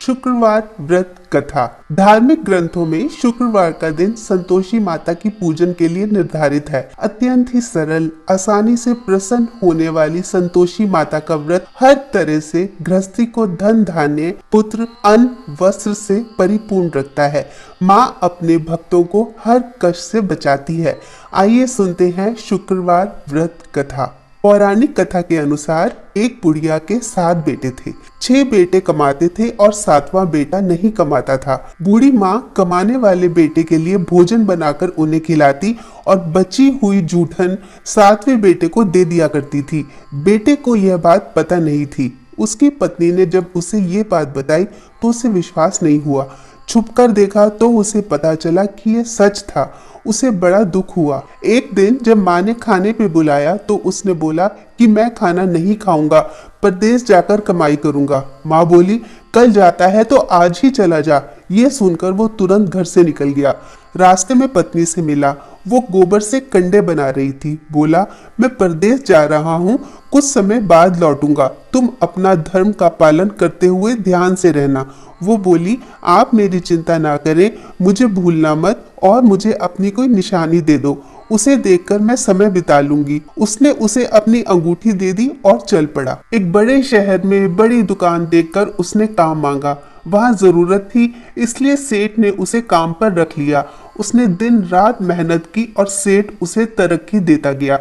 शुक्रवार व्रत कथा। धार्मिक ग्रंथों में शुक्रवार का दिन संतोषी माता की पूजन के लिए निर्धारित है। अत्यंत ही सरल, आसानी से प्रसन्न होने वाली संतोषी माता का व्रत हर तरह से गृहस्थी को धन धान्य, पुत्र, अन्न, वस्त्र से परिपूर्ण रखता है। माँ अपने भक्तों को हर कष्ट से बचाती है। आइए सुनते हैं शुक्रवार व्रत कथा। पौराणिक कथा के अनुसार एक बुढ़िया के 7 बेटे थे। 6 बेटे कमाते थे और 7वां बेटा नहीं कमाता था। बूढ़ी माँ कमाने वाले बेटे के लिए भोजन बनाकर उन्हें खिलाती और बची हुई जूठन 7वें बेटे को दे दिया करती थी। बेटे को यह बात पता नहीं थी। उसकी पत्नी ने जब उसे ये बात बताई तो उसे विश्वास नहीं हुआ। छुपकर देखा तो उसे पता चला कि यह सच था। उसे बड़ा दुख हुआ। एक दिन जब माँ ने खाने पे बुलाया तो उसने बोला कि मैं खाना नहीं खाऊंगा, परदेश जाकर कमाई करूंगा। माँ बोली, कल जाता है तो आज ही चला जा। ये सुनकर वो तुरंत घर से निकल गया। रास्ते में पत्नी से मिला। वो गोबर से कंडे बना रही थी। बोला, मैं परदेश जा रहा हूँ, कुछ समय बाद लौटूंगा। तुम अपना धर्म का पालन करते हुए ध्यान से रहना। वो बोली, आप मेरी चिंता ना करें, मुझे भूलना मत और मुझे अपनी कोई निशानी दे दो। उसे देखकर मैं समय बिता लूंगी। उसने उसे अपनी अंगूठी दे दी और चल पड़ा। एक बड़े शहर में बड़ी दुकान देखकर उसने काम मांगा। वहां जरूरत थी, इसलिए सेठ ने उसे काम पर रख लिया। उसने दिन रात मेहनत की और सेठ उसे तरक्की देता गया।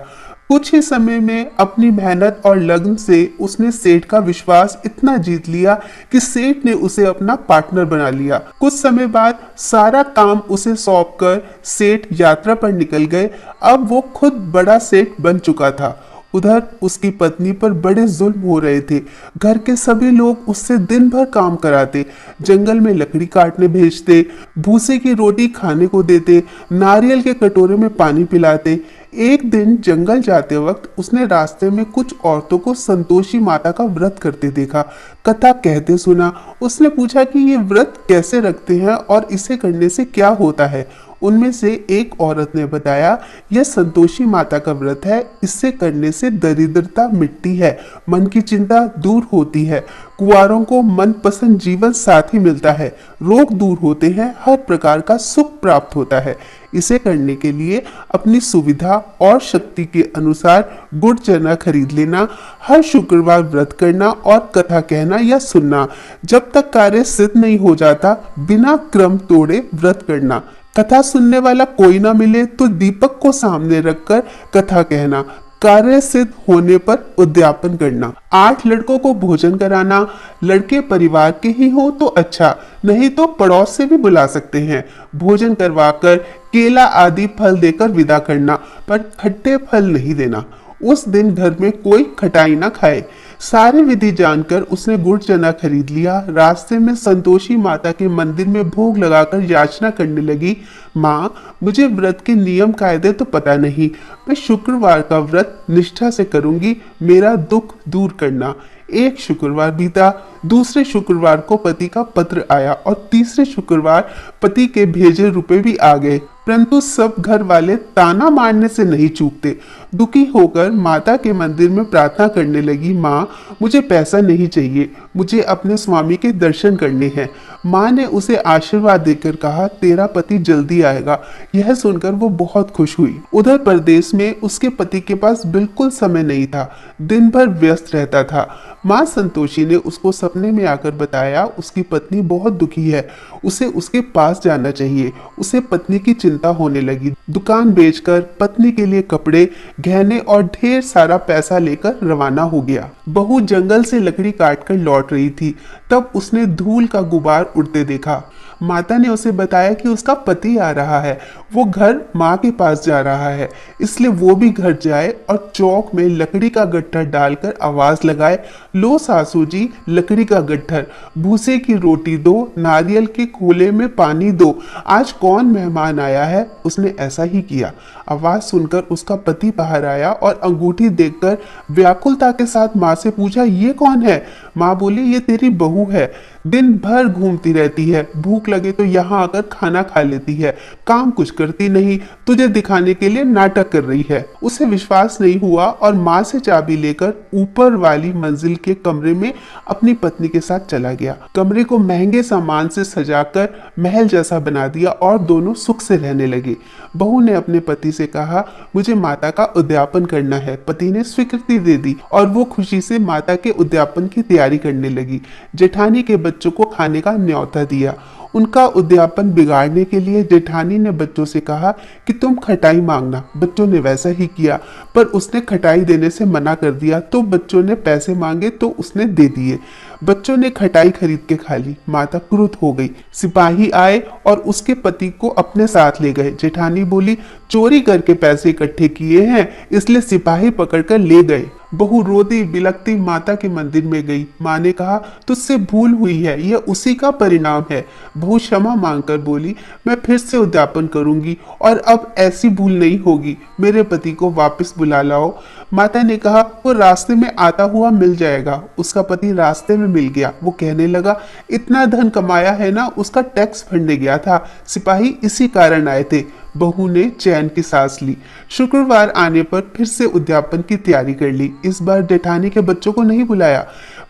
कुछ ही समय में अपनी मेहनत और लगन से उसने सेठ का विश्वास इतना जीत लिया कि सेठ ने उसे अपना पार्टनर बना लिया। कुछ समय बाद सारा काम उसे सौंपकर सेठ यात्रा पर निकल गए। अब वो खुद बड़ा सेठ बन चुका था। उधर उसकी पत्नी पर बड़े जुल्म हो रहे थे। घर के सभी लोग उससे दिन भर काम कराते, जंगल में लकड़ी काटने भेजते, भूसे की रोटी खाने को देते, नारियल के कटोरे में पानी पिलाते। एक दिन जंगल जाते वक्त उसने रास्ते में कुछ औरतों को संतोषी माता का व्रत करते देखा। कथा कहते सुना। उसने पूछा कि ये व्रत कैसे रखते हैं और इसे करने से क्या होता है। उनमें से एक औरत ने बताया, यह संतोषी माता का व्रत है। इससे करने से दरिद्रता मिटती है, मन की चिंता दूर होती है, कुंवारों को मनपसंद जीवन साथी मिलता है, रोग दूर होते हैं, हर प्रकार का सुख प्राप्त होता है। इसे करने के लिए अपनी सुविधा और शक्ति के अनुसार गुड़ चना खरीद लेना, हर शुक्रवार व्रत करना और कथा कहना या सुनना। जब तक कार्य सिद्ध नहीं हो जाता, बिना क्रम तोड़े व्रत करना। कथा सुनने वाला कोई ना मिले तो दीपक को सामने रखकर कथा कहना। कार्य सिद्ध होने पर उद्यापन करना। 8 लड़कों को भोजन कराना। लड़के परिवार के ही हो तो अच्छा, नहीं तो पड़ोस से भी बुला सकते हैं। भोजन करवाकर केला आदि फल देकर विदा करना, पर खट्टे फल नहीं देना। उस दिन घर में कोई खटाई ना खाए। सारे विधि जानकर उसने गुड़ चना खरीद लिया। रास्ते में संतोषी माता के मंदिर में भोग लगाकर याचना करने लगी, माँ, मुझे व्रत के नियम कायदे तो पता नहीं। मैं शुक्रवार का व्रत निष्ठा से करूंगी, मेरा दुख दूर करना। एक शुक्रवार बीता। दूसरे शुक्रवार को पति का पत्र आया और तीसरे शुक्रवार पति के भेजे रुपए भी आ गए। परंतु सब घर वाले ताना मारने से नहीं चूकते। दुखी होकर माता के मंदिर में प्रार्थना करने लगी, माँ, मुझे पैसा नहीं चाहिए, मुझे अपने स्वामी के दर्शन करने हैं। माँ ने उसे आशीर्वाद देकर कहा, तेरा पति जल्दी आएगा। यह सुनकर वो बहुत खुश हुई। उधर प्रदेश में उसके पति के पास बिल्कुल समय नहीं था, दिन भर व्यस्त रहता था। माँ संतोषी ने उसको सपने में आकर बताया, उसकी पत्नी बहुत दुखी है, उसे उसके पास जाना चाहिए। उसे पत्नी की चिंता होने लगी। दुकान बेचकर पत्नी के लिए कपड़े, गहने और ढेर सारा पैसा लेकर रवाना हो गया। बहू जंगल से लकड़ी काटकर लौट रही थी, तब उसने धूल का गुबार उड़ते देखा। माता ने उसे बताया कि उसका पति आ रहा है, वो घर माँ के पास जा रहा है, इसलिए वो भी घर जाए और चौक में लकड़ी का गट्ठर डालकर आवाज लगाए, लो सासू जी, लकड़ी का गट्ठर, भूसे की रोटी दो, नारियल के खोले में पानी दो, आज कौन मेहमान आया है। उसने ऐसा ही किया। आवाज सुनकर उसका पति बाहर आया और अंगूठी देखकर व्याकुलता के साथ माँ से पूछा, ये कौन है। माँ बोली, ये तेरी बहू है, दिन भर घूमती रहती है, भूख लगे तो यहाँ आकर खाना खा लेती है, काम कुछ करती नहीं, तुझे दिखाने के लिए नाटक कर रही है। उसे विश्वास नहीं हुआ और माँ से चाबी लेकर ऊपर वाली मंजिल के कमरे में अपनी पत्नी के साथ चला गया। कमरे को महंगे सामान से सजाकर महल जैसा बना दिया और दोनों सुख से रहने लगे। बहू ने अपने पति से कहा, मुझे माता का उद्यापन करना है। पति ने स्वीकृति दे दी और वो खुशी से माता के उद्यापन की तैयारी करने लगी। जेठानी के बच्चों को खाने का न्योता दिया। उनका उद्यापन बिगाड़ने के लिए जेठानी ने बच्चों से कहा कि तुम खटाई मांगना। बच्चों ने वैसा ही किया, पर उसने खटाई देने से मना कर दिया तो बच्चों ने पैसे मांगे तो उसने दे दिए। बच्चों ने खटाई खरीद के खा ली। माता क्रुद्ध हो गई। सिपाही आए और उसके पति को अपने साथ ले गए। जेठानी बोली, चोरी करके पैसे इकट्ठे किए हैं इसलिए सिपाही पकड़कर ले गए। बहू रोती बिलखती माता के मंदिर में गई। माँ ने कहा, तुझसे भूल हुई है, यह उसी का परिणाम है। बहू क्षमा मांगकर बोली, मैं फिर से उद्यापन करूंगी और अब ऐसी भूल नहीं होगी। मेरे पति को वापस बुला लाओ। माता ने कहा, वो रास्ते में आता हुआ मिल जाएगा। उसका पति रास्ते में मिल गया। वो कहने लगा, इतना धन कमाया है ना, उसका टैक्स भरने गया था। सिपाही इसी कारण आए थे। बहू ने चैन की सांस ली। शुक्रवार आने पर फिर से उद्यापन की तैयारी कर ली। इस बार जेठानी के बच्चों को नहीं बुलाया।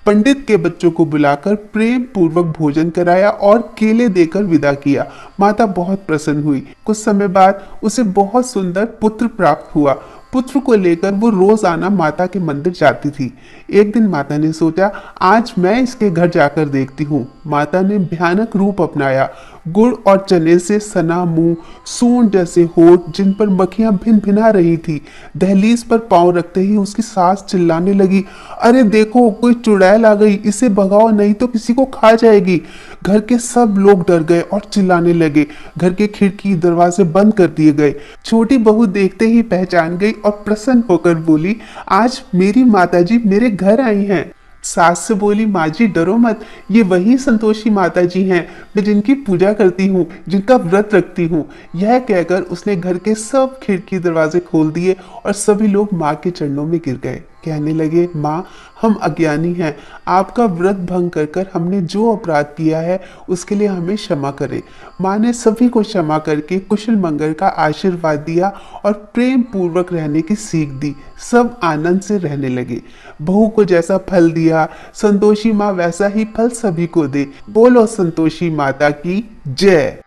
पंडित के बच्चों को बुलाकर प्रेम पूर्वक भोजन कराया और केले देकर विदा किया। माता बहुत प्रसन्न हुई। कुछ समय बाद उसे बहुत सुंदर पुत्र प्राप्त हुआ। पुत्र को लेकर वो रोजाना माता के मंदिर जाती थी। एक दिन माता ने सोचा, आज मैं इसके घर जाकर देखती हूँ। माता ने भयानक रूप अपनाया। गुड़ और चने से सना मुंह, सूंड जैसे होठ जिन पर मक्खियां भिन भिना रही थी। दहलीज पर पांव रखते ही उसकी सास चिल्लाने लगी, अरे देखो, कोई चुड़ैल आ गई, इसे भगाओ नहीं तो किसी को खा जाएगी। घर के सब लोग डर गए और चिल्लाने लगे। घर के खिड़की दरवाजे बंद कर दिए गए। छोटी बहू देखते ही पहचान गई और प्रसन्न होकर बोली, आज मेरी माताजी मेरे घर आई हैं। सास से बोली, माँ जी डरो मत, ये वही संतोषी माता जी हैं, मैं जिनकी पूजा करती हूँ, जिनका व्रत रखती हूँ। यह कहकर उसने घर के सब खिड़की दरवाजे खोल दिए और सभी लोग माँ के चरणों में गिर गए। कहने लगे, माँ हम अज्ञानी हैं, आपका व्रत भंग कर कर हमने जो अपराध किया है उसके लिए हमें क्षमा करें। माँ ने सभी को क्षमा करके कुशल मंगल का आशीर्वाद दिया और प्रेम पूर्वक रहने की सीख दी। सब आनंद से रहने लगे। बहू को जैसा फल दिया, संतोषी माँ वैसा ही फल सभी को दे। बोलो संतोषी माता की जय।